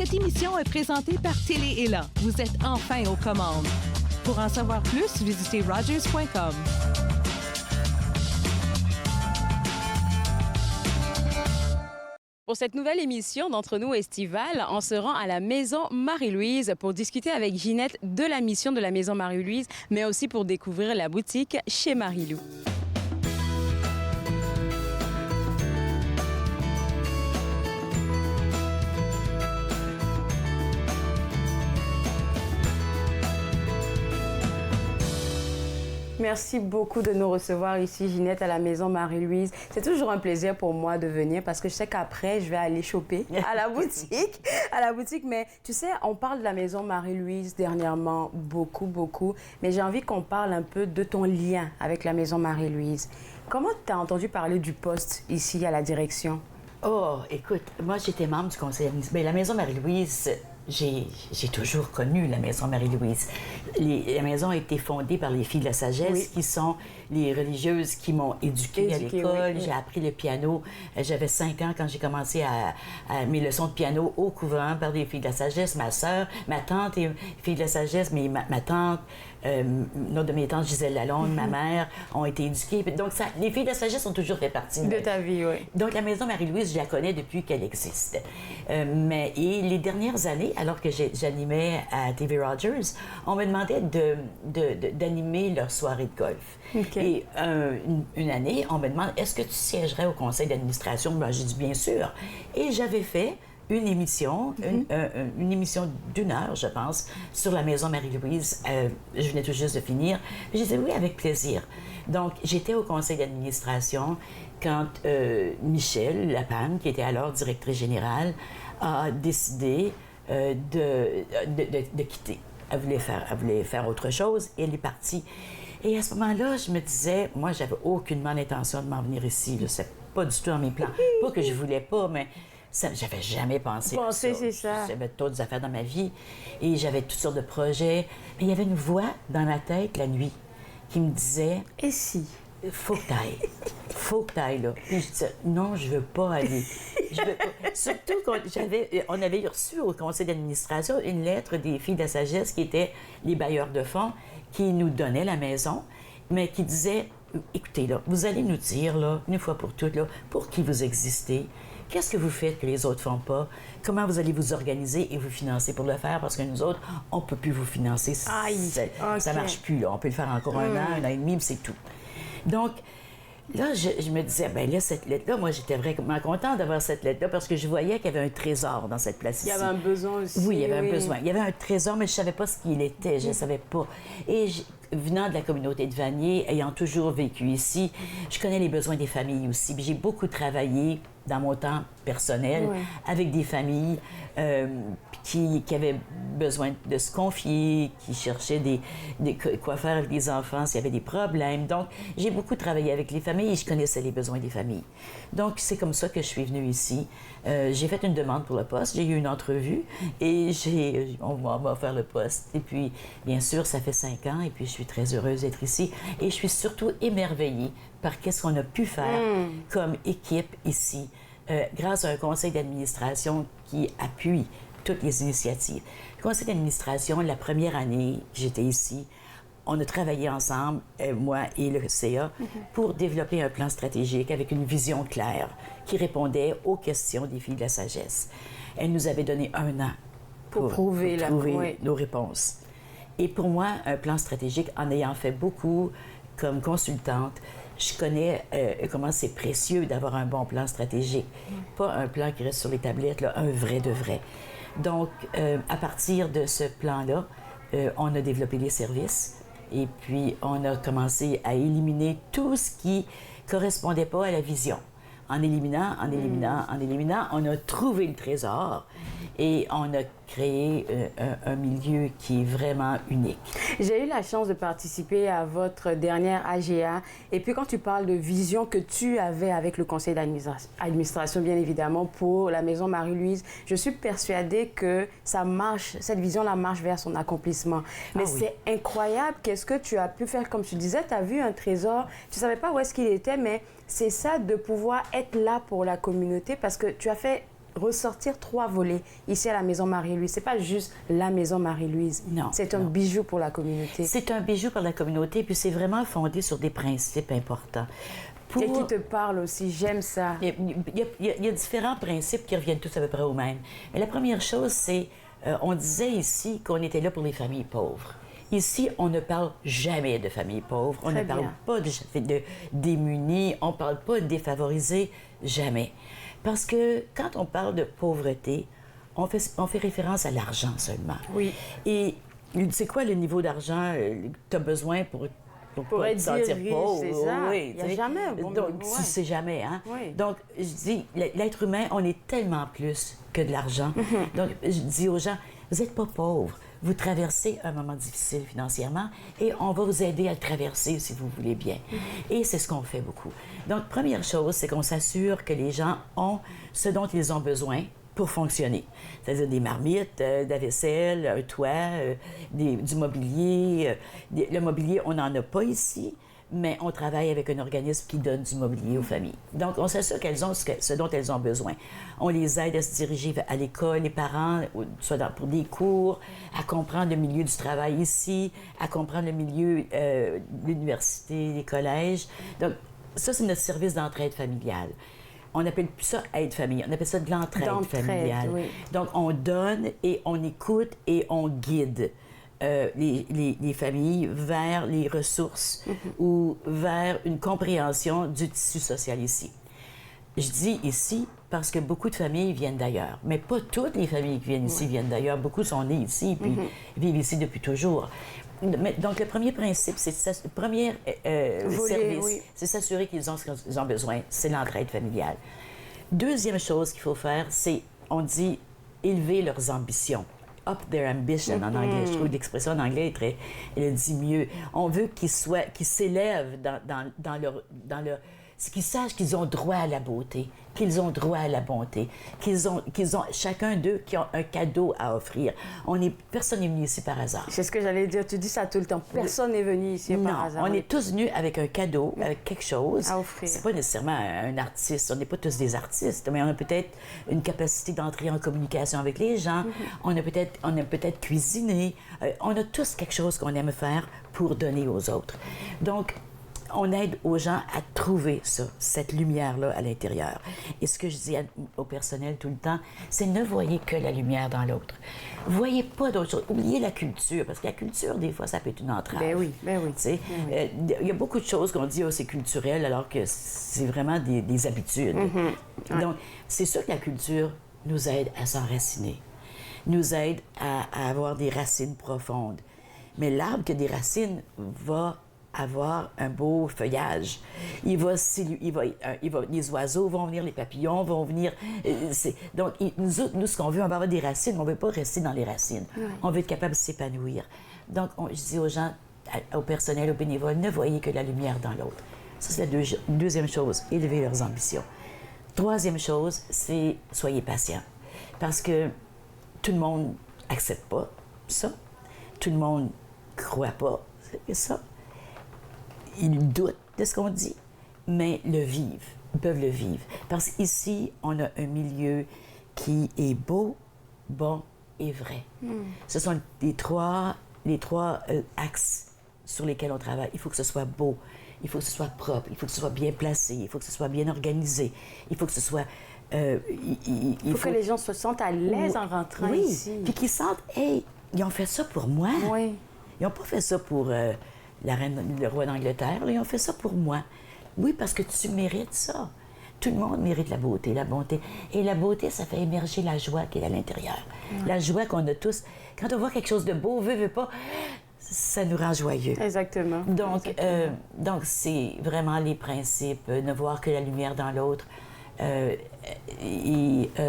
Cette émission est présentée par Télé Élan. Vous êtes enfin aux commandes. Pour en savoir plus, visitez Rogers.com. Pour cette nouvelle émission d'Entre nous estivale, on se rend à la Maison Marie-Louise pour discuter avec Ginette de la mission de la Maison Marie-Louise, mais aussi pour découvrir la boutique chez Marie-Lou. Merci beaucoup de nous recevoir ici, Ginette, à la Maison Marie-Louise. C'est toujours un plaisir pour moi de venir parce que je sais qu'après, je vais aller choper à la boutique. Mais tu sais, on parle de la Maison Marie-Louise dernièrement beaucoup. Mais j'ai envie qu'on parle un peu de ton lien avec la Maison Marie-Louise. Comment tu as entendu parler du poste ici à la direction? Oh, écoute, moi, j'étais membre du conseil d'administration. Mais la Maison Marie-Louise, j'ai toujours connu la Maison Marie-Louise. La maison a été fondée par les Filles de la Sagesse, qui sont les religieuses qui m'ont éduquée à l'école. J'ai appris le piano. J'avais 5 ans quand j'ai commencé à mes leçons de piano au couvent par des Filles de la Sagesse. Ma sœur, ma tante est Fille de la Sagesse, mais ma tante, une de mes tantes, Gisèle Lalonde, ma mère, ont été éduquées. Donc, les Filles de la Sagesse ont toujours fait partie de ta vie, oui. Donc, la Maison Marie-Louise, je la connais depuis qu'elle existe. Et les dernières années, alors que j'animais à TV Rogers, on me demandait d'animer leur soirée de golf. Okay. Et une année, on me demande, est-ce que tu siégerais au conseil d'administration? Ben, j'ai dit, bien sûr. Et j'avais fait une émission, une émission d'1 heure, je pense, sur la Maison Marie-Louise. Je venais tout juste de finir. J'ai dit oui, avec plaisir. Donc, j'étais au conseil d'administration quand Michel Lapam, qui était alors directrice générale, a décidé de quitter. Elle voulait faire autre chose et elle est partie. Et à ce moment-là, je me disais, moi, j'avais aucunement l'intention de m'en venir ici. C'est pas du tout dans mes plans. Pas que je voulais pas, mais j'avais jamais pensé à ça. C'est ça. J'avais d'autres affaires dans ma vie et j'avais toutes sortes de projets. Mais il y avait une voix dans ma tête la nuit qui me disait, et si? Faut que t'ailles. Faut que t'ailles, là. Puis je disais, non, je veux pas aller. Je veux pas. Surtout on avait reçu au conseil d'administration une lettre des Filles de la Sagesse qui étaient les bailleurs de fonds qui nous donnaient la maison, mais qui disaient, écoutez, là, vous allez nous dire, là, une fois pour toutes, là, pour qui vous existez, qu'est-ce que vous faites que les autres font pas, comment vous allez vous organiser et vous financer pour le faire, parce que nous autres, on peut plus vous financer. Ça marche plus, là. On peut le faire encore 1 an, 1 an et demi, mais c'est tout. Donc, là, je me disais, ben là, cette lettre-là, moi, j'étais vraiment contente d'avoir cette lettre-là parce que je voyais qu'il y avait un trésor dans cette place-ci. Il y avait un besoin aussi. Oui, il y avait un besoin. Il y avait un trésor, mais je ne savais pas ce qu'il était. Je ne savais pas. Et venant de la communauté de Vanier, ayant toujours vécu ici, je connais les besoins des familles aussi. Puis j'ai beaucoup travaillé dans mon temps personnel avec des familles qui avaient besoin de se confier, qui cherchaient quoi faire avec des enfants s'il y avait des problèmes. Donc, j'ai beaucoup travaillé avec les familles et je connaissais les besoins des familles. Donc, c'est comme ça que je suis venue ici. J'ai fait une demande pour le poste, j'ai eu une entrevue et on va faire le poste. Et puis, bien sûr, ça fait 5 ans et puis je suis très heureuse d'être ici. Et je suis surtout émerveillée par qu'est-ce qu'on a pu faire comme équipe ici, grâce à un conseil d'administration qui appuie toutes les initiatives. Le conseil d'administration, la première année que j'étais ici, on a travaillé ensemble, moi et le CA, pour développer un plan stratégique avec une vision claire qui répondait aux questions des Filles de la Sagesse. Elle nous avait donné 1 an pour trouver nos réponses. Et pour moi, un plan stratégique, en ayant fait beaucoup comme consultante, je connais comment c'est précieux d'avoir un bon plan stratégique. Pas un plan qui reste sur les tablettes, là, un vrai de vrai. Donc, à partir de ce plan-là, on a développé les services et puis on a commencé à éliminer tout ce qui correspondait pas à la vision. En éliminant, on a trouvé le trésor et on a créé un milieu qui est vraiment unique. J'ai eu la chance de participer à votre dernière AGA. Et puis, quand tu parles de vision que tu avais avec le conseil d'administration, bien évidemment, pour la Maison Marie-Louise, je suis persuadée que ça marche, cette vision-là marche vers son accomplissement. Mais c'est incroyable. Qu'est-ce que tu as pu faire? Comme tu disais, tu as vu un trésor. Tu ne savais pas où est-ce qu'il était, mais c'est ça de pouvoir être là pour la communauté parce que tu as fait ressortir 3 volets ici à la Maison Marie-Louise. C'est pas juste la Maison Marie-Louise. Non. C'est un bijou pour la communauté. C'est un bijou pour la communauté, puis c'est vraiment fondé sur des principes importants. Et qui te parle aussi, j'aime ça. Il y a différents principes qui reviennent tous à peu près au même. Mais la première chose, c'est, on disait ici qu'on était là pour les familles pauvres. Ici, on ne parle jamais de familles pauvres, on ne parle pas de démunis, on ne parle pas de défavorisés, jamais. Parce que quand on parle de pauvreté, on fait référence à l'argent seulement. Oui. Et c'est quoi le niveau d'argent que tu as besoin pour pas te sentir pauvre? C'est ça. Oui, il n'y a jamais un bon donc, niveau, tu sais jamais, hein? Oui. Donc, je dis, l'être humain, on est tellement plus que de l'argent. Donc, je dis aux gens, vous n'êtes pas pauvres. Vous traversez un moment difficile financièrement et on va vous aider à le traverser si vous voulez bien. Et c'est ce qu'on fait beaucoup. Donc, première chose, c'est qu'on s'assure que les gens ont ce dont ils ont besoin pour fonctionner. C'est-à-dire des marmites, de la vaisselle, un toit, du mobilier. Le mobilier, on n'en a pas ici, mais on travaille avec un organisme qui donne du mobilier aux familles. Donc, on s'assure qu'elles ont ce dont elles ont besoin. On les aide à se diriger à l'école, les parents, soit pour des cours, à comprendre le milieu du travail ici, à comprendre le milieu de l'université, des collèges. Donc, ça, c'est notre service d'entraide familiale. On appelle plus ça aide-famille, on appelle ça de l'entraide familiale. Oui. Donc, on donne et on écoute et on guide les familles vers les ressources ou vers une compréhension du tissu social ici. Je dis ici parce que beaucoup de familles viennent d'ailleurs, mais pas toutes les familles qui viennent ici viennent d'ailleurs. Beaucoup sont nées ici puis vivent ici depuis toujours. Donc, le premier principe, c'est le premier service, c'est s'assurer qu'ils ont ce qu'ils ont besoin. C'est l'entraide familiale. Deuxième chose qu'il faut faire, c'est, on dit, élever leurs ambitions. Up their ambition en anglais. Je trouve que l'expression en anglais elle dit mieux. On veut qu'ils s'élèvent dans leur qu'ils sachent qu'ils ont droit à la beauté, qu'ils ont droit à la bonté, qu'ils ont chacun d'eux qui ont un cadeau à offrir. Personne n'est venu ici par hasard. C'est ce que j'allais dire. Tu dis ça tout le temps. Personne n'est venu ici par hasard. On est tous venus avec un cadeau, avec quelque chose. À offrir. C'est pas nécessairement un artiste. On n'est pas tous des artistes, mais on a peut-être une capacité d'entrer en communication avec les gens. On a peut-être cuisiné. On a tous quelque chose qu'on aime faire pour donner aux autres. Donc, on aide aux gens à trouver ça, cette lumière-là à l'intérieur. Et ce que je dis au personnel tout le temps, c'est ne voyez que la lumière dans l'autre. Voyez pas d'autres choses. Oubliez la culture, parce que la culture, des fois, ça peut être une entrave. Ben oui. Il y a beaucoup de choses qu'on dit, c'est culturel, alors que c'est vraiment des habitudes. Donc, c'est sûr que la culture nous aide à s'enraciner, nous aide à avoir des racines profondes. Mais l'arbre qui a des racines va avoir un beau feuillage. Les oiseaux vont venir, les papillons vont venir. Donc, nous, ce qu'on veut, on va avoir des racines, on ne veut pas rester dans les racines. On veut être capable de s'épanouir. Donc, je dis aux gens, au personnel, aux bénévoles, ne voyez que la lumière dans l'autre. Ça, c'est la deuxième chose, élever leurs ambitions. Troisième chose, c'est soyez patients. Parce que tout le monde n'accepte pas ça. Tout le monde ne croit pas ça. Ils doutent de ce qu'on dit, mais le vivent. Ils peuvent le vivre. Parce qu'ici, on a un milieu qui est beau, bon et vrai. Ce sont les trois axes sur lesquels on travaille. Il faut que ce soit beau, il faut que ce soit propre, il faut que ce soit bien placé, il faut que ce soit bien organisé, il faut que ce soit... il faut que les gens se sentent à l'aise en rentrant ici. Puis qu'ils sentent, hey, ils ont fait ça pour moi. Oui. Ils n'ont pas fait ça pour le roi d'Angleterre. Ils ont fait ça pour moi. Oui, parce que tu mérites ça. Tout le monde mérite la beauté, la bonté. Et la beauté, ça fait émerger la joie qui est à l'intérieur. La joie qu'on a tous. Quand on voit quelque chose de beau, veut pas, ça nous rend joyeux. Exactement. Donc c'est vraiment les principes. Ne voir que la lumière dans l'autre.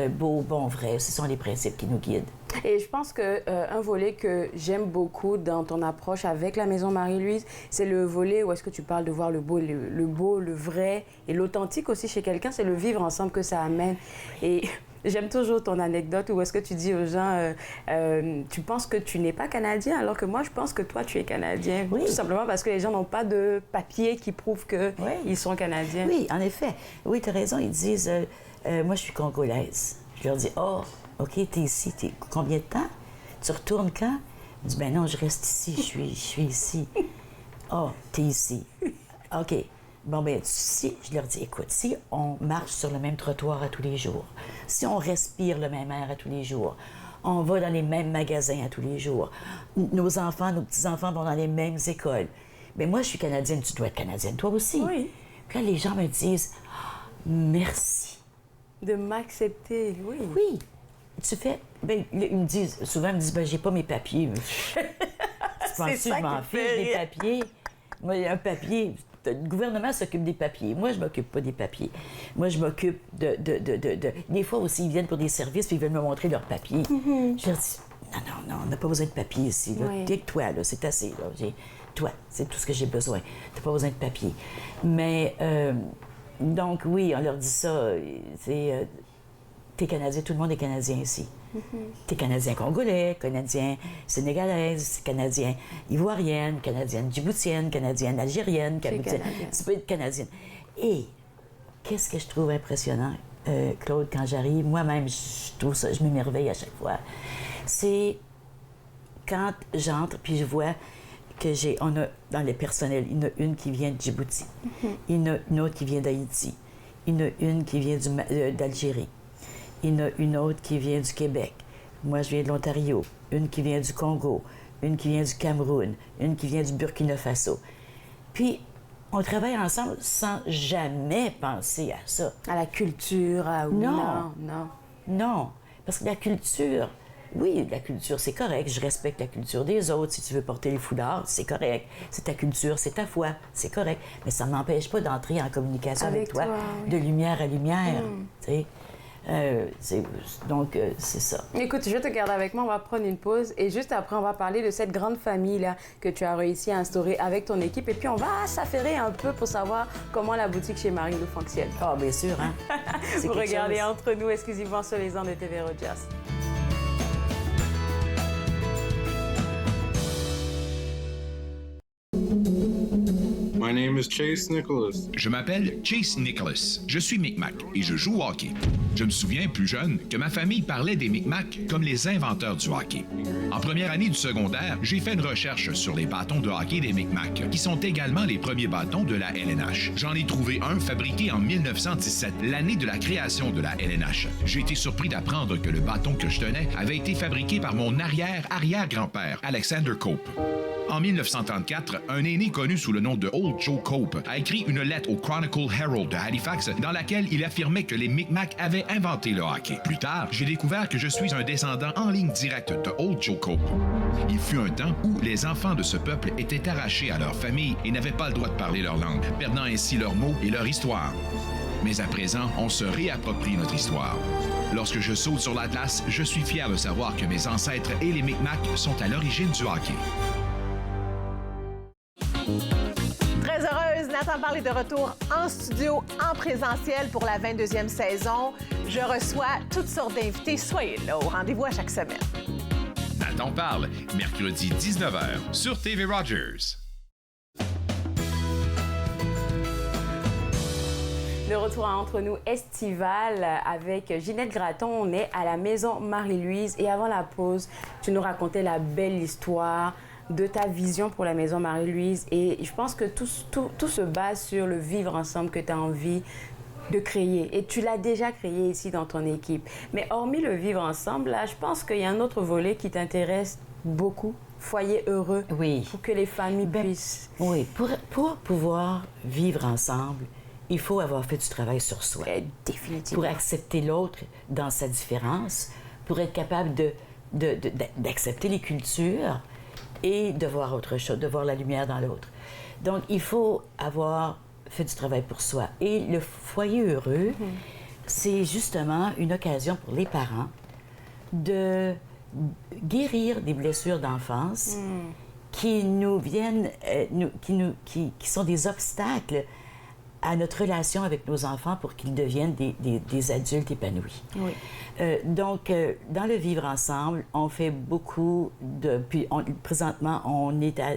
Beau, bon, vrai. Ce sont les principes qui nous guident. Et je pense qu'un volet que j'aime beaucoup dans ton approche avec la Maison Marie-Louise, c'est le volet où est-ce que tu parles de voir le beau, le vrai et l'authentique aussi chez quelqu'un. C'est le vivre ensemble que ça amène. Et j'aime toujours ton anecdote où est-ce que tu dis aux gens, tu penses que tu n'es pas Canadien, alors que moi, je pense que toi, tu es Canadien. Oui. Tout simplement parce que les gens n'ont pas de papier qui prouve qu'ils sont Canadiens. Oui, en effet. Oui, tu as raison. Ils disent, moi, je suis congolaise. Je leur dis, oh, OK, t'es ici, combien de temps? Tu retournes quand? Je dis, ben non, je reste ici, je suis ici. Oh, t'es ici. OK. Bon, ben si, je leur dis, écoute, si on marche sur le même trottoir à tous les jours, si on respire le même air à tous les jours, on va dans les mêmes magasins à tous les jours, nos enfants, nos petits-enfants vont dans les mêmes écoles. Mais moi, je suis Canadienne, tu dois être Canadienne, toi aussi. Oui. Puis là, les gens me disent, merci. De m'accepter, oui. Oui. Tu fais. Ben, souvent, ils me disent, ben, j'ai pas mes papiers. Tu penses que je m'en fiche des papiers? Moi, il y a un papier. Le gouvernement s'occupe des papiers. Moi, je m'occupe pas des papiers. Moi, je m'occupe de... Des fois aussi, ils viennent pour des services puis ils veulent me montrer leurs papiers. Je leur dis, non, on n'a pas besoin de papiers ici. Oui. T'es que toi, là, c'est assez. Là. Toi, c'est tout ce que j'ai besoin. T'as pas besoin de papiers. Mais, donc, oui, on leur dit ça. C'est... T'es Canadien, tout le monde est Canadien ici. T'es Canadien congolais, Canadien sénégalaise, Canadien ivoirienne, Canadienne djiboutienne, Canadienne algérienne, tu peux être Canadienne. Et qu'est-ce que je trouve impressionnant, Claude, quand j'arrive, moi-même, je trouve ça, je m'émerveille à chaque fois, c'est quand j'entre puis je vois que on a dans les personnels, il y en a une qui vient de Djibouti, il y en a une autre qui vient d'Haïti, il y en a une qui vient d'Algérie. Il y en a une autre qui vient du Québec. Moi, je viens de l'Ontario. Une qui vient du Congo. Une qui vient du Cameroun. Une qui vient du Burkina Faso. Puis, on travaille ensemble sans jamais penser à ça. À la culture, à... Non. Parce que la culture, oui, la culture, c'est correct. Je respecte la culture des autres. Si tu veux porter les foulards, c'est correct. C'est ta culture, c'est ta foi, c'est correct. Mais ça ne m'empêche pas d'entrer en communication avec toi, oui. De lumière à lumière, tu sais. Donc, c'est ça. Écoute, je vais te garder avec moi, on va prendre une pause et juste après, on va parler de cette grande famille-là que tu as réussi à instaurer avec ton équipe et puis on va s'affairer un peu pour savoir comment la boutique chez Marie-Lou fonctionne. Ah, bien sûr, hein? Vous regardez Entre nous exclusivement sur les ondes de TV Rogers. My name is Chase Nicholas. Je m'appelle Chase Nicholas. Je suis Micmac et je joue au hockey. Je me souviens, plus jeune, que ma famille parlait des Micmacs comme les inventeurs du hockey. En première année du secondaire, j'ai fait une recherche sur les bâtons de hockey des Micmacs, qui sont également les premiers bâtons de la LNH. J'en ai trouvé un fabriqué en 1917, l'année de la création de la LNH. J'ai été surpris d'apprendre que le bâton que je tenais avait été fabriqué par mon arrière-arrière-grand-père, Alexander Cope. En 1934, un aîné connu sous le nom de Old Joe Cope a écrit une lettre au Chronicle Herald de Halifax dans laquelle il affirmait que les Micmacs avaient inventé le hockey. Plus tard, j'ai découvert que je suis un descendant en ligne directe de Old Joe Cope. Il fut un temps où les enfants de ce peuple étaient arrachés à leur famille et n'avaient pas le droit de parler leur langue, perdant ainsi leurs mots et leur histoire. Mais à présent, on se réapproprie notre histoire. Lorsque je saute sur l'Atlas, je suis fier de savoir que mes ancêtres et les Micmacs sont à l'origine du hockey. Très heureuse, Nathan Parle est de retour en studio, en présentiel pour la 22e saison. Je reçois toutes sortes d'invités. Soyez là, au rendez-vous à chaque semaine. Nathan Parle, mercredi 19h sur TV Rogers. De retour à Entre nous estival avec Ginette Gratton. On est à la maison Marie-Louise et avant la pause, tu nous racontais la belle histoire de ta vision pour la maison Marie-Louise et je pense que tout se base sur le vivre ensemble que tu as envie de créer et tu l'as déjà créé ici dans ton équipe. Mais hormis le vivre ensemble, là, je pense qu'il y a un autre volet qui t'intéresse beaucoup, foyer heureux, oui. Pour que les familles puissent... Oui, pour pouvoir vivre ensemble, il faut avoir fait du travail sur soi. Définitivement. Pour accepter l'autre dans sa différence, pour être capable d'accepter les cultures, et de voir autre chose, de voir la lumière dans l'autre. Donc, il faut avoir fait du travail pour soi. Et le foyer heureux, c'est justement une occasion pour les parents de guérir des blessures d'enfance qui nous viennent, qui sont des obstacles à notre relation avec nos enfants pour qu'ils deviennent des adultes épanouis. Oui. Donc, dans le vivre ensemble, on fait beaucoup de... Puis, présentement, on est à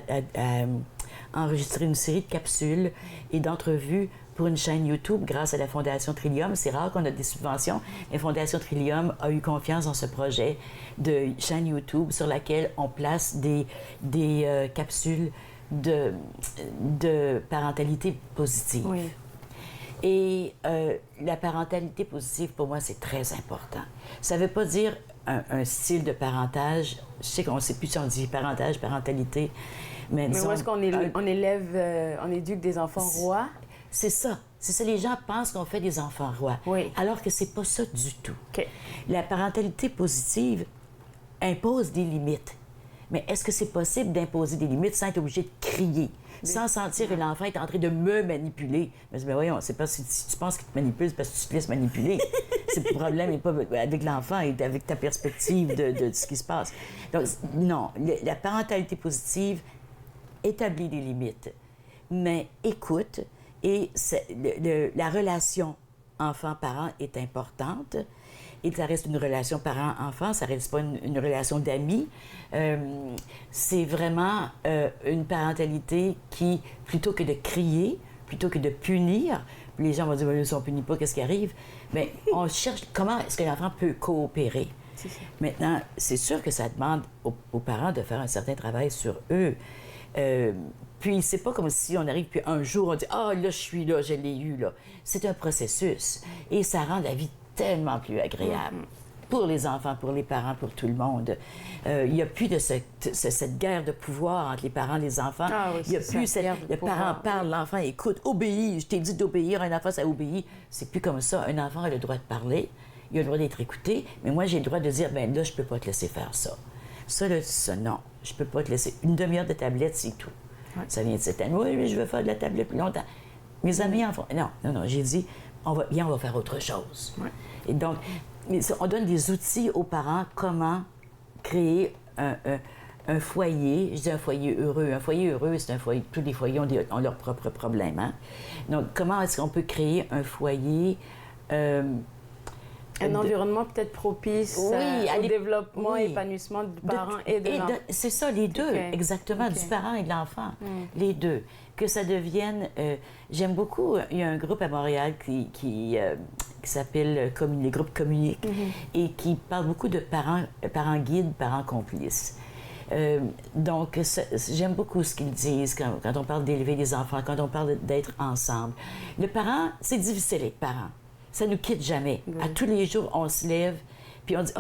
enregistrer une série de capsules et d'entrevues pour une chaîne YouTube grâce à la Fondation Trillium. C'est rare qu'on a des subventions. La Fondation Trillium a eu confiance dans ce projet de chaîne YouTube sur laquelle on place des capsules de parentalité positive. Oui. Et la parentalité positive, pour moi, c'est très important. Ça ne veut pas dire un style de parentage. Je sais qu'on ne sait plus si on dit parentage, parentalité. Mais où est-ce qu'on on éduque des enfants rois? C'est ça. C'est ça. Les gens pensent qu'on fait des enfants rois. Oui. Alors que c'est pas ça du tout. OK. La parentalité positive impose des limites. Mais est-ce que c'est possible d'imposer des limites sans être obligé de crier, sans sentir que l'enfant est en train de me manipuler? Mais voyons, c'est pas si tu penses qu'il te manipule, c'est parce que tu te laisses manipuler. Le problème n'est pas avec l'enfant, et avec ta perspective de ce qui se passe. Donc, non, la parentalité positive établit des limites, mais écoute, et la relation enfant-parent est importante. Et ça reste une relation parent-enfant, ça reste pas une relation d'amis. C'est vraiment une parentalité qui, plutôt que de crier, plutôt que de punir, les gens vont dire, si on ne punit pas, qu'est-ce qui arrive? Bien, on cherche comment est-ce que l'enfant peut coopérer. Maintenant, c'est sûr que ça demande aux parents de faire un certain travail sur eux. Puis, c'est pas comme si on arrive, puis un jour, on dit, là, je suis là, je l'ai eu, là. C'est un processus. Et ça rend la vie tellement plus agréable pour les enfants, pour les parents, pour tout le monde. Il n'y a plus de cette guerre de pouvoir entre les parents et les enfants. Il n'y a plus le parent parle, l'enfant écoute, obéit. Je t'ai dit d'obéir, un enfant, ça obéit. C'est plus comme ça. Un enfant a le droit de parler, il a le droit d'être écouté, mais moi, j'ai le droit de dire, ben là, je peux pas te laisser faire ça. Ça, non, je peux pas te laisser. Une demi-heure de tablette, c'est tout. Ça vient de cette année. Oui, mais je veux faire de la tablette plus longtemps. Mes amis en font. Non, j'ai dit, on va faire autre chose. Ouais. Et donc, on donne des outils aux parents comment créer un foyer. Je dis un foyer heureux. Un foyer heureux, c'est un foyer. Tous les foyers ont leurs propres problèmes. Hein? Donc, comment est-ce qu'on peut créer un foyer. Un environnement peut-être propice au développement, épanouissement du parent et de l'enfant. C'est ça, les deux, exactement, du parent et de l'enfant, les deux. Que ça devienne... j'aime beaucoup, il y a un groupe à Montréal qui s'appelle les groupes Communique et qui parle beaucoup de parents guides, parents complices. Donc, j'aime beaucoup ce qu'ils disent quand on parle d'élever des enfants, quand on parle d'être ensemble. Le parent, c'est difficile être parent. Ça ne nous quitte jamais. Oui. À tous les jours, on se lève, puis on dit,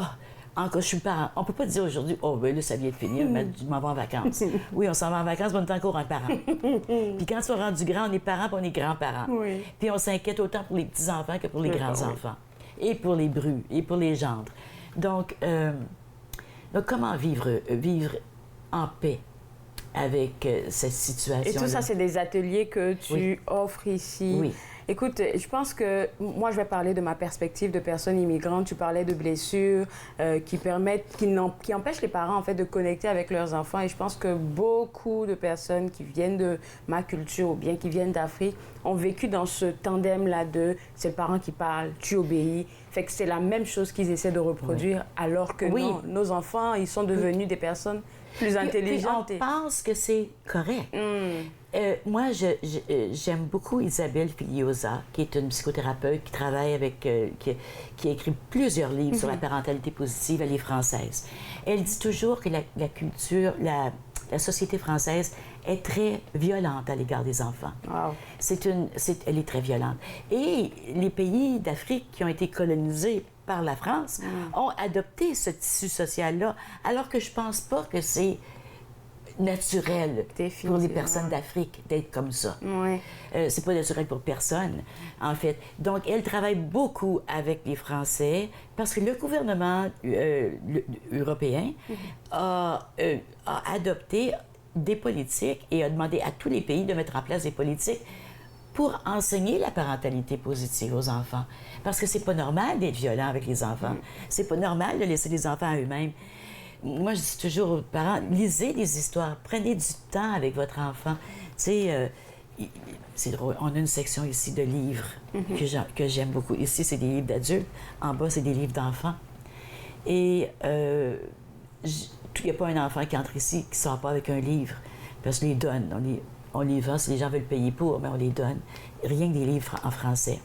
encore, je suis parent. On ne peut pas dire aujourd'hui, ben là, ça vient de finir, je m'en vais en vacances. Oui, on s'en va en vacances, mais on est encore un parent. Puis quand on est rendu grand, on est parent, puis on est grands-parents. Oui. Puis on s'inquiète autant pour les petits-enfants que pour les grands-enfants. Et pour les brus, et pour les gendres. Donc comment vivre en paix avec cette situation-là? Et tout ça, c'est des ateliers que tu offres ici. Oui. Écoute, je pense que moi, je vais parler de ma perspective de personne immigrantes. Tu parlais de blessures qui empêchent les parents, en fait, de connecter avec leurs enfants. Et je pense que beaucoup de personnes qui viennent de ma culture ou bien qui viennent d'Afrique ont vécu dans ce tandem-là de c'est le parent qui parle, tu obéis. Fait que c'est la même chose qu'ils essaient de reproduire, alors que non, nos enfants, ils sont devenus des personnes plus intelligentes. Puis on pense que c'est correct. Moi, j'aime beaucoup Isabelle Filiosa, qui est une psychothérapeute qui travaille avec, qui a écrit plusieurs livres sur la parentalité positive. Elle est française. Elle dit toujours que la culture, la société française est très violente à l'égard des enfants. Wow. Elle est très violente. Et les pays d'Afrique qui ont été colonisés par la France ont adopté ce tissu social-là, alors que je pense pas que c'est naturel pour les personnes d'Afrique d'être comme ça. Oui. C'est pas naturel pour personne, en fait. Donc, elle travaille beaucoup avec les Français parce que le gouvernement européen a adopté des politiques et a demandé à tous les pays de mettre en place des politiques pour enseigner la parentalité positive aux enfants. Parce que c'est pas normal d'être violent avec les enfants. C'est pas normal de laisser les enfants à eux-mêmes. Moi, je dis toujours aux parents, lisez des histoires, prenez du temps avec votre enfant. Tu sais, c'est drôle, on a une section ici de livres que j'aime beaucoup. Ici, c'est des livres d'adultes. En bas, c'est des livres d'enfants. Et il n'y a pas un enfant qui entre ici qui ne sort pas avec un livre, parce que je les donne. on les vend si les gens veulent payer pour, mais on les donne. Rien que des livres en français.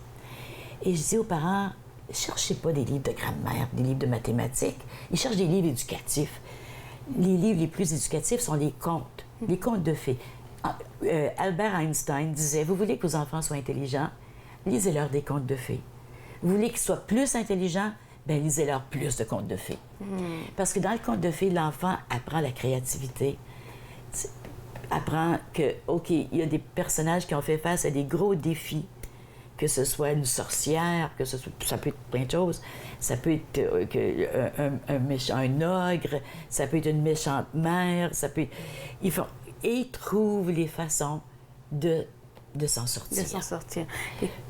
Et je dis aux parents, cherchez pas des livres de grammaire, des livres de mathématiques. Ils cherchent des livres éducatifs. Les livres les plus éducatifs sont les contes de fées. Albert Einstein disait, vous voulez que vos enfants soient intelligents? Lisez-leur des contes de fées. Vous voulez qu'ils soient plus intelligents? Bien, lisez-leur plus de contes de fées. Parce que dans le conte de fées, l'enfant apprend la créativité, apprend que, OK, il y a des personnages qui ont fait face à des gros défis, que ce soit une sorcière, que ce soit, ça peut être plein de choses. Ça peut être un ogre, ça peut être une méchante mère, ça peut... Et ils trouvent les façons de s'en sortir. De s'en sortir.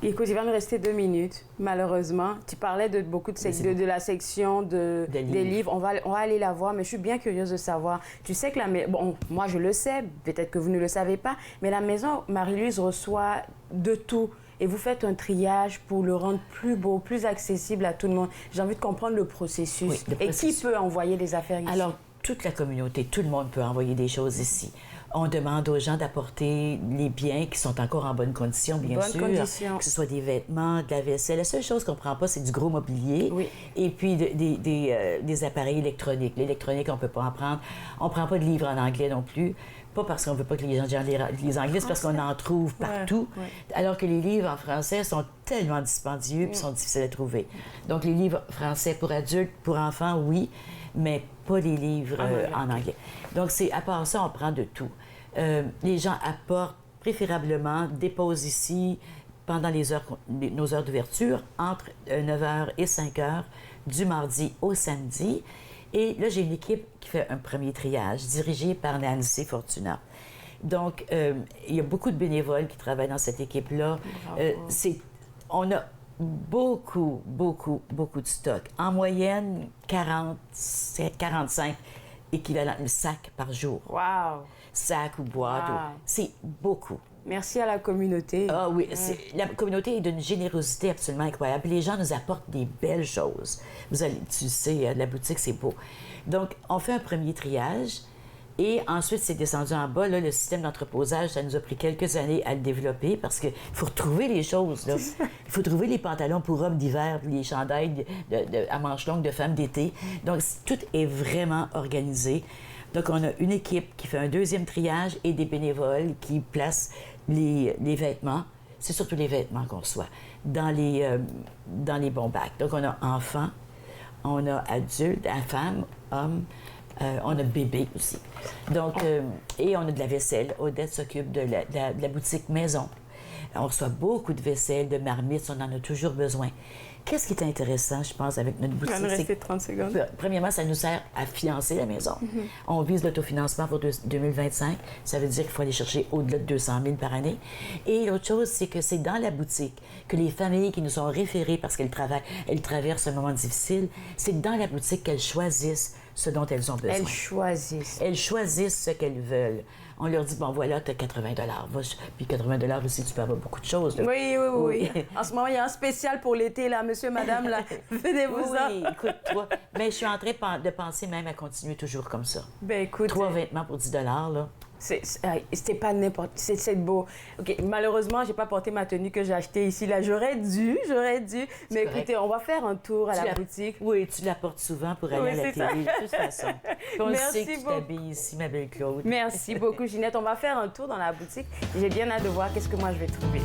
Écoute, il va me rester 2 minutes, malheureusement. Tu parlais de beaucoup de la section des livres. On va aller la voir, mais je suis bien curieuse de savoir. Tu sais que bon, moi je le sais, peut-être que vous ne le savez pas, mais la maison Marie-Louise reçoit de tout. Et vous faites un triage pour le rendre plus beau, plus accessible à tout le monde. J'ai envie de comprendre le processus. Oui, Et qui peut envoyer des affaires ici? Alors, toute la communauté, tout le monde peut envoyer des choses ici. On demande aux gens d'apporter les biens qui sont encore en bonne condition, bien sûr. Que ce soit des vêtements, de la vaisselle. La seule chose qu'on ne prend pas, c'est du gros mobilier. Oui. Et puis des appareils électroniques. L'électronique, on ne peut pas en prendre. On ne prend pas de livres en anglais non plus. Pas parce qu'on ne veut pas que les gens lisent anglais, c'est parce qu'on en trouve partout. Ouais. Alors que les livres en français sont tellement dispendieux et sont difficiles à trouver. Donc, les livres français pour adultes, pour enfants, oui, mais pas les livres en anglais. Donc, à part ça, on prend de tout. Les gens apportent préférablement, déposent ici pendant nos heures d'ouverture, entre 9h et 5h, du mardi au samedi. Et là, j'ai une équipe qui fait un premier triage, dirigée par Nancy Fortuna. Donc, il y a beaucoup de bénévoles qui travaillent dans cette équipe-là. On a beaucoup de stock. En moyenne, 45 équivalents de sacs par jour. Wow! Sacs ou boîtes. C'est beaucoup. Merci à la communauté. Ah oui, la communauté est d'une générosité absolument incroyable. Les gens nous apportent des belles choses. Tu sais, la boutique, c'est beau. Donc, on fait un premier triage et ensuite, c'est descendu en bas. Là, le système d'entreposage, ça nous a pris quelques années à le développer parce qu'il faut retrouver les choses. Là. Il faut trouver les pantalons pour hommes d'hiver, les chandails à manches longues de femmes d'été. Donc, tout est vraiment organisé. Donc, on a une équipe qui fait un deuxième triage et des bénévoles qui placent les vêtements. C'est surtout les vêtements qu'on reçoit dans les bons bacs. Donc, on a enfants, on a adultes, femmes, hommes, on a bébés aussi. Donc, et on a de la vaisselle. Odette s'occupe de la boutique maison. On reçoit beaucoup de vaisselle, de marmites, on en a toujours besoin. Qu'est-ce qui est intéressant, je pense, avec notre boutique? Il va me rester 30 secondes. Premièrement, ça nous sert à financer la maison. On vise l'autofinancement pour 2025. Ça veut dire qu'il faut aller chercher au-delà de 200 000 par année. Et l'autre chose, c'est que c'est dans la boutique que les familles qui nous sont référées parce qu'elles traversent un moment difficile, c'est dans la boutique qu'elles choisissent ce dont elles ont besoin. Elles choisissent. Elles choisissent ce qu'elles veulent. On leur dit, bon, voilà, tu as 80 $. Puis 80 aussi, tu peux avoir beaucoup de choses. Là. Oui. En ce moment, il y a un spécial pour l'été, là. Monsieur, madame, là, venez-vous-en. Oui, écoute-toi. Mais je suis en train de penser même à continuer toujours comme ça. Ben écoute... 3 vêtements pour 10 $, là. C'était pas n'importe... C'est beau. OK, malheureusement, j'ai pas porté ma tenue que j'ai achetée ici. Là, j'aurais dû. Mais écoutez, on va faire un tour à la boutique. Oui, tu la portes souvent pour aller à la télé, de toute façon. On sait que tu t'habilles ici, ma belle Claude. Merci beaucoup, Ginette. On va faire un tour dans la boutique. J'ai bien hâte de voir qu'est-ce que moi je vais trouver.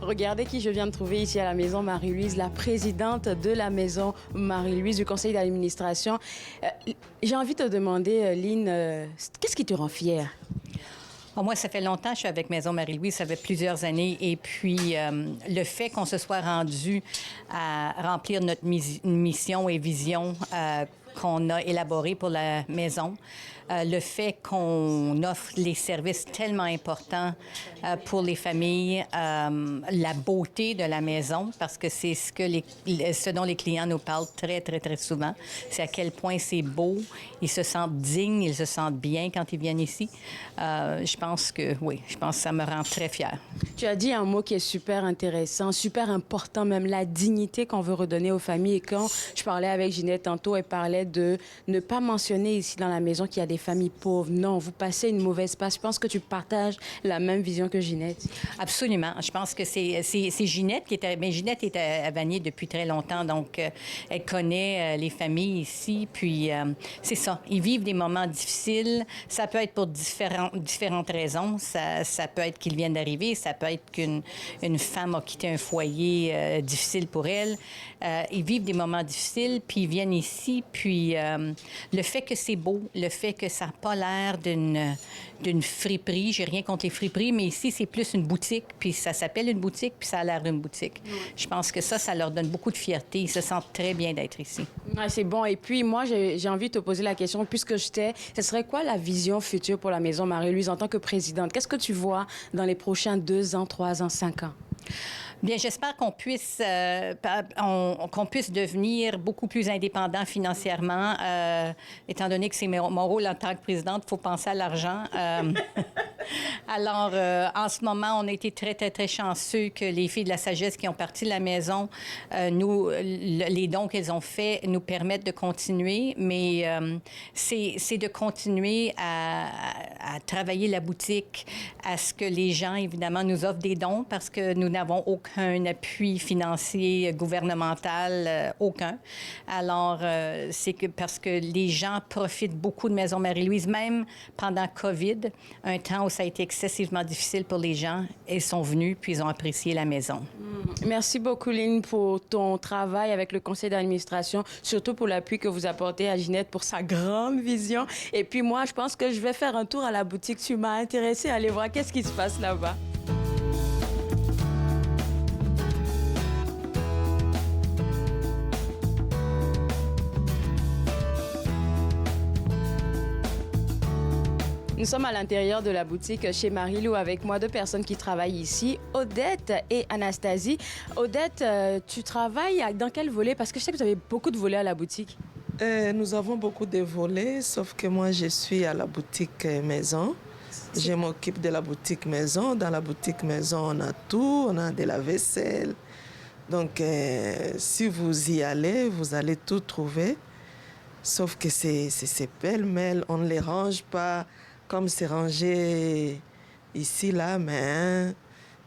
Regardez qui je viens de trouver ici à la maison Marie-Louise, la présidente de la maison Marie-Louise du conseil d'administration. J'ai envie de te demander, Lynn, qu'est-ce qui te rend fière? Oh, moi, ça fait longtemps que je suis avec Maison Marie-Louise, ça fait plusieurs années. Et puis, le fait qu'on se soit rendu à remplir notre mission et vision qu'on a élaboré pour la maison. Le fait qu'on offre les services tellement importants pour les familles, la beauté de la maison, parce que c'est ce dont les clients nous parlent très, très, très souvent. C'est à quel point c'est beau. Ils se sentent dignes, ils se sentent bien quand ils viennent ici. Je pense que ça me rend très fière. Tu as dit un mot qui est super intéressant, super important même, la dignité qu'on veut redonner aux familles. Et quand je parlais avec Ginette tantôt, elle parlait de ne pas mentionner ici dans la maison qu'il y a des familles pauvres. Non, vous passez une mauvaise passe. Je pense que tu partages la même vision que Ginette. Absolument. Je pense que c'est Ginette qui était... Mais Ginette est à Vanier depuis très longtemps, donc elle connaît les familles ici. Puis c'est ça. Ils vivent des moments difficiles. Ça peut être pour différentes raisons. Ça peut être qu'ils viennent d'arriver. Ça peut être qu'une femme a quitté un foyer difficile pour elle. Ils vivent des moments difficiles, puis ils viennent ici. Puis le fait que c'est beau, le fait que ça n'a pas l'air d'une friperie. J'ai rien contre les friperies, mais ici, c'est plus une boutique. Puis ça s'appelle une boutique, puis ça a l'air d'une boutique. Je pense que ça leur donne beaucoup de fierté. Ils se sentent très bien d'être ici. Ouais, c'est bon. Et puis, moi, j'ai envie de te poser la question, puisque ce serait quoi la vision future pour la Maison Marie-Louise en tant que présidente? Qu'est-ce que tu vois dans les prochains 2 ans, 3 ans, 5 ans? Bien, j'espère qu'on puisse devenir beaucoup plus indépendant financièrement, étant donné que c'est mon rôle en tant que présidente, il faut penser à l'argent. Alors, en ce moment, on a été très, très, très chanceux que les filles de la sagesse qui ont parti de la maison, les dons qu'elles ont faits nous permettent de continuer, mais c'est de continuer à travailler la boutique, à ce que les gens, évidemment, nous offrent des dons parce que nous n'avons aucun appui financier gouvernemental, aucun. Alors, c'est que parce que les gens profitent beaucoup de Maison Marie-Louise, même pendant COVID, un temps où ça a été excessivement difficile pour les gens, ils sont venus puis ils ont apprécié la maison. Merci beaucoup, Lynn, pour ton travail avec le conseil d'administration, surtout pour l'appui que vous apportez à Ginette pour sa grande vision. Et puis moi, je pense que je vais faire un tour à la boutique. Tu m'as intéressée à aller voir qu'est-ce qui se passe là-bas. Nous sommes à l'intérieur de la boutique chez Marie-Lou avec moi 2 personnes qui travaillent ici, Odette et Anastasie. Odette, tu travailles dans quel volet? Parce que je sais que vous avez beaucoup de volets à la boutique. Nous avons beaucoup de volets, sauf que moi, je suis à la boutique maison. Je m'occupe de la boutique maison. Dans la boutique maison, on a tout. On a de la vaisselle. Donc, si vous y allez, vous allez tout trouver. Sauf que c'est pêle-mêle. On ne les range pas comme c'est rangé ici, là. Mais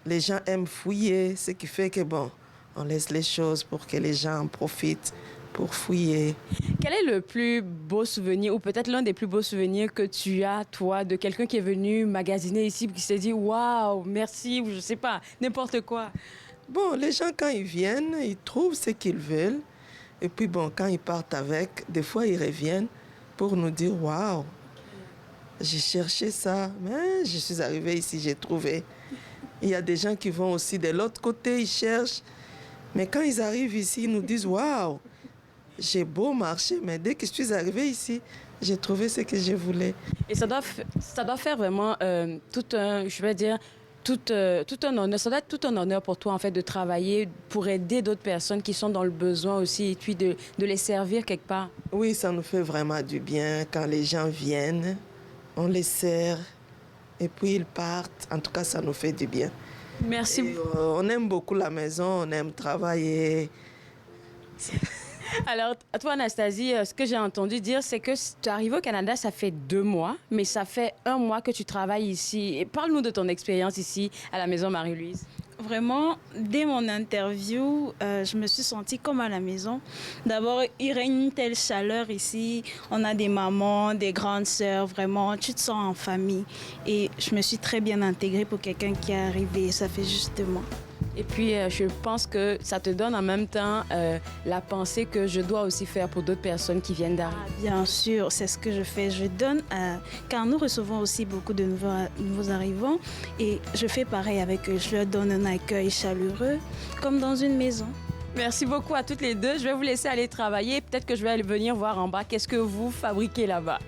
les gens aiment fouiller. Ce qui fait que, bon, on laisse les choses pour que les gens en profitent pour fouiller. Quel est le plus beau souvenir, ou peut-être l'un des plus beaux souvenirs que tu as, toi, de quelqu'un qui est venu magasiner ici, qui s'est dit « Waouh, merci » ou je sais pas, n'importe quoi? Bon, les gens, quand ils viennent, ils trouvent ce qu'ils veulent. Et puis, bon, quand ils partent avec, des fois, ils reviennent pour nous dire « Waouh, j'ai cherché ça, mais je suis arrivée ici, j'ai trouvé. » Il y a des gens qui vont aussi de l'autre côté, ils cherchent. Mais quand ils arrivent ici, ils nous disent « Waouh, j'ai beau marcher, mais dès que je suis arrivée ici, j'ai trouvé ce que je voulais. » Et ça doit faire vraiment tout un honneur. Ça doit être tout un honneur pour toi, en fait, de travailler pour aider d'autres personnes qui sont dans le besoin aussi et puis de les servir quelque part. Oui, ça nous fait vraiment du bien quand les gens viennent, on les sert et puis ils partent. En tout cas, ça nous fait du bien. Merci. Et, on aime beaucoup la maison, on aime travailler. Alors, toi, Anastasie, ce que j'ai entendu dire, c'est que tu es arrivée au Canada, ça fait 2 mois, mais ça fait 1 mois que tu travailles ici. Et parle-nous de ton expérience ici, à la Maison Marie-Louise. Vraiment, dès mon interview, je me suis sentie comme à la maison. D'abord, il règne une telle chaleur ici. On a des mamans, des grandes sœurs, vraiment, tu te sens en famille. Et je me suis très bien intégrée pour quelqu'un qui est arrivé. Ça fait juste 2 mois. Et puis, je pense que ça te donne en même temps la pensée que je dois aussi faire pour d'autres personnes qui viennent d'arriver. Ah, bien sûr, c'est ce que je fais. Je donne, car nous recevons aussi beaucoup de nouveaux arrivants. Et je fais pareil avec eux. Je leur donne un accueil chaleureux, comme dans une maison. Merci beaucoup à toutes les deux. Je vais vous laisser aller travailler. Peut-être que je vais aller venir voir en bas qu'est-ce que vous fabriquez là-bas.